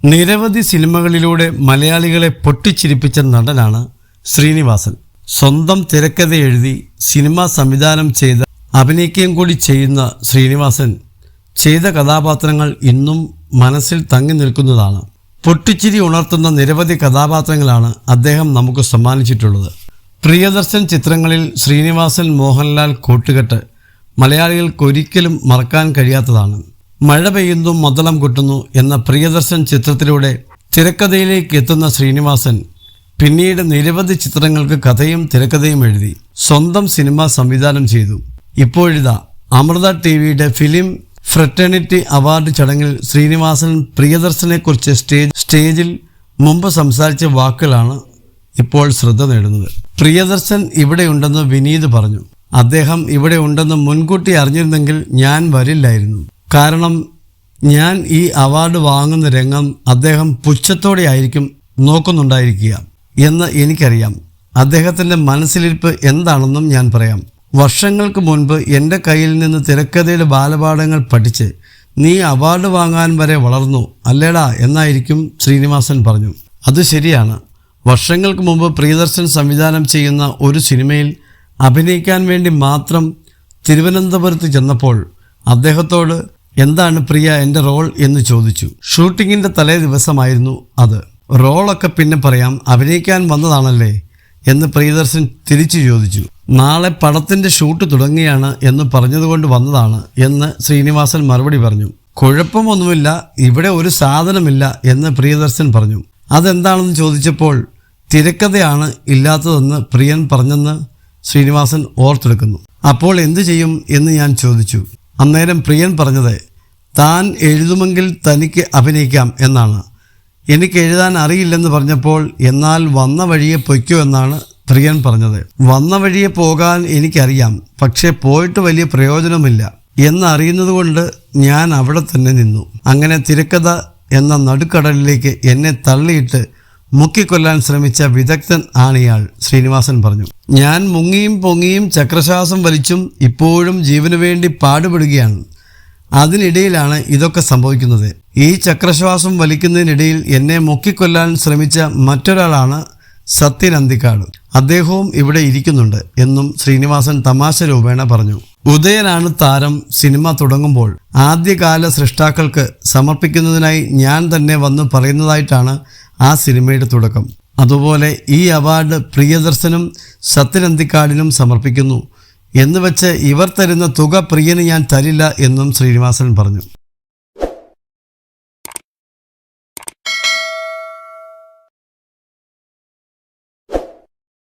നിരവധി സിനിമകളിലൂടെ മലയാളികളെ പൊട്ടിച്ചിരിപ്പിച്ച നടനാണ് ശ്രീനിവാസൻ. സ്വന്തം തിരക്കഥ എഴുതി സിനിമ സംവിധാനം ചെയ്ത് അഭിനയിക്കുകയും കൂടി ചെയ്യുന്ന ശ്രീനിവാസൻ ചെയ്ത കഥാപാത്രങ്ങൾ ഇന്നും മനസ്സിൽ തങ്ങി നിൽക്കുന്നതാണ്. പൊട്ടിച്ചിരി ഉണർത്തുന്ന നിരവധി കഥാപാത്രങ്ങളാണ് അദ്ദേഹം നമുക്ക് സമ്മാനിച്ചിട്ടുള്ളത്. പ്രിയദർശൻ ചിത്രങ്ങളിൽ ശ്രീനിവാസൻ മോഹൻലാൽ കൂട്ടുകെട്ട് മലയാളികൾക്കൊരിക്കലും മറക്കാൻ കഴിയാത്തതാണ്. മഴ പെയ്യുന്നു മദ്ദളം കൊട്ടുന്നു എന്ന പ്രിയദർശൻ ചിത്രത്തിലൂടെ തിരക്കഥയിലേക്ക് എത്തുന്ന ശ്രീനിവാസൻ പിന്നീട് നിരവധി ചിത്രങ്ങൾക്ക് കഥയും തിരക്കഥയും എഴുതി സ്വന്തം സിനിമ സംവിധാനം ചെയ്തു. ഇപ്പോഴിതാ അമൃത ടിവിയുടെ ഫിലിം ഫ്രറ്റേണിറ്റി അവാർഡ് ചടങ്ങിൽ ശ്രീനിവാസൻ പ്രിയദർശനെക്കുറിച്ച് സ്റ്റേജിൽ മുമ്പ് സംസാരിച്ച വാക്കുകളാണ് ഇപ്പോൾ ശ്രദ്ധ നേടുന്നത്. പ്രിയദർശൻ ഇവിടെയുണ്ടെന്ന് വിനീത് പറഞ്ഞു. അദ്ദേഹം ഇവിടെ ഉണ്ടെന്ന് മുൻകൂട്ടി അറിഞ്ഞിരുന്നെങ്കിൽ ഞാൻ വരില്ലായിരുന്നു. കാരണം ഞാൻ ഈ അവാർഡ് വാങ്ങുന്ന രംഗം അദ്ദേഹം പുച്ഛത്തോടെ ആയിരിക്കും നോക്കുന്നുണ്ടായിരിക്കുക എന്ന് എനിക്കറിയാം. അദ്ദേഹത്തിൻ്റെ മനസ്സിലിരിപ്പ് എന്താണെന്നും ഞാൻ പറയാം. വർഷങ്ങൾക്ക് മുൻപ് എൻ്റെ കയ്യിൽ നിന്ന് തിരക്കഥയുടെ ബാലപാഠങ്ങൾ പഠിച്ച് നീ അവാർഡ് വാങ്ങാൻ വരെ വളർന്നു അല്ലേടാ എന്നായിരിക്കും ശ്രീനിവാസൻ പറഞ്ഞു. അത് ശരിയാണ്. വർഷങ്ങൾക്ക് മുമ്പ് പ്രിയദർശൻ സംവിധാനം ചെയ്യുന്ന ഒരു സിനിമയിൽ അഭിനയിക്കാൻ വേണ്ടി മാത്രം തിരുവനന്തപുരത്ത് ചെന്നപ്പോൾ അദ്ദേഹത്തോട് എന്താണ് പ്രിയ എൻ്റെ റോൾ എന്ന് ചോദിച്ചു. ഷൂട്ടിങ്ങിൻ്റെ തലേ ദിവസമായിരുന്നു അത്. റോളൊക്കെ പിന്നെ പറയാം, അഭിനയിക്കാൻ വന്നതാണല്ലേ എന്ന് പ്രിയദർശൻ തിരിച്ചു ചോദിച്ചു. നാളെ പടത്തിൻ്റെ ഷൂട്ട് തുടങ്ങുകയാണ് എന്ന് പറഞ്ഞതുകൊണ്ട് വന്നതാണ് എന്ന് ശ്രീനിവാസൻ മറുപടി പറഞ്ഞു. കുഴപ്പമൊന്നുമില്ല, ഇവിടെ ഒരു സാധനമില്ല എന്ന് പ്രിയദർശൻ പറഞ്ഞു. അതെന്താണെന്ന് ചോദിച്ചപ്പോൾ തിരക്കഥയാണ് ഇല്ലാത്തതെന്ന് പ്രിയൻ പറഞ്ഞെന്ന് ശ്രീനിവാസൻ ഓർത്തെടുക്കുന്നു. അപ്പോൾ എന്തു ചെയ്യും എന്ന് ഞാൻ ചോദിച്ചു. അന്നേരം പ്രിയൻ പറഞ്ഞത് താൻ എഴുതുമെങ്കിൽ തനിക്ക് അഭിനയിക്കാം എന്നാണ്. എനിക്ക് എഴുതാൻ അറിയില്ലെന്ന് പറഞ്ഞപ്പോൾ എന്നാൽ വന്ന വഴിയെ പൊയ്ക്കോ എന്നാണ് പ്രിയൻ പറഞ്ഞത്. വന്ന വഴിയെ പോകാൻ എനിക്കറിയാം, പക്ഷേ പോയിട്ട് വലിയ പ്രയോജനമില്ല എന്നറിയുന്നത് കൊണ്ട് ഞാൻ അവിടെ തന്നെ നിന്നു. അങ്ങനെ തിരക്കഥ എന്ന നടുക്കടലിലേക്ക് എന്നെ തള്ളിയിട്ട് മുക്കിക്കൊല്ലാൻ ശ്രമിച്ച വിദഗ്ധൻ ആണിയാൾ, ശ്രീനിവാസൻ പറഞ്ഞു. ഞാൻ മുങ്ങിയും പൊങ്ങിയും ചക്രശ്വാസം വലിച്ചും ഇപ്പോഴും ജീവന് വേണ്ടി പാടുപെടുകയാണ്. അതിനിടയിലാണ് ഇതൊക്കെ സംഭവിക്കുന്നത്. ഈ ചക്രശ്വാസം വലിക്കുന്നതിനിടയിൽ എന്നെ മുക്കിക്കൊല്ലാൻ ശ്രമിച്ച മറ്റൊരാളാണ് സത്യൻ അന്തിക്കാട്. അദ്ദേഹവും ഇവിടെ ഇരിക്കുന്നുണ്ട് എന്നും ശ്രീനിവാസൻ തമാശ രൂപേണ പറഞ്ഞു. ഉദയനാണ് താരം സിനിമ തുടങ്ങുമ്പോൾ ആദ്യകാല സൃഷ്ടാക്കൾക്ക് സമർപ്പിക്കുന്നതിനായി ഞാൻ തന്നെ വന്ന് പറയുന്നതായിട്ടാണ് ആ സിനിമയുടെ തുടക്കം. അതുപോലെ ഈ അവാർഡ് പ്രിയദർശനും സത്യൻ അന്തിക്കാടിനും സമർപ്പിക്കുന്നു എന്ന് വെച്ച് ഇവർ തരുന്ന തുക പ്രിയന് ഞാൻ തരില്ല എന്നും ശ്രീനിവാസൻ പറഞ്ഞു.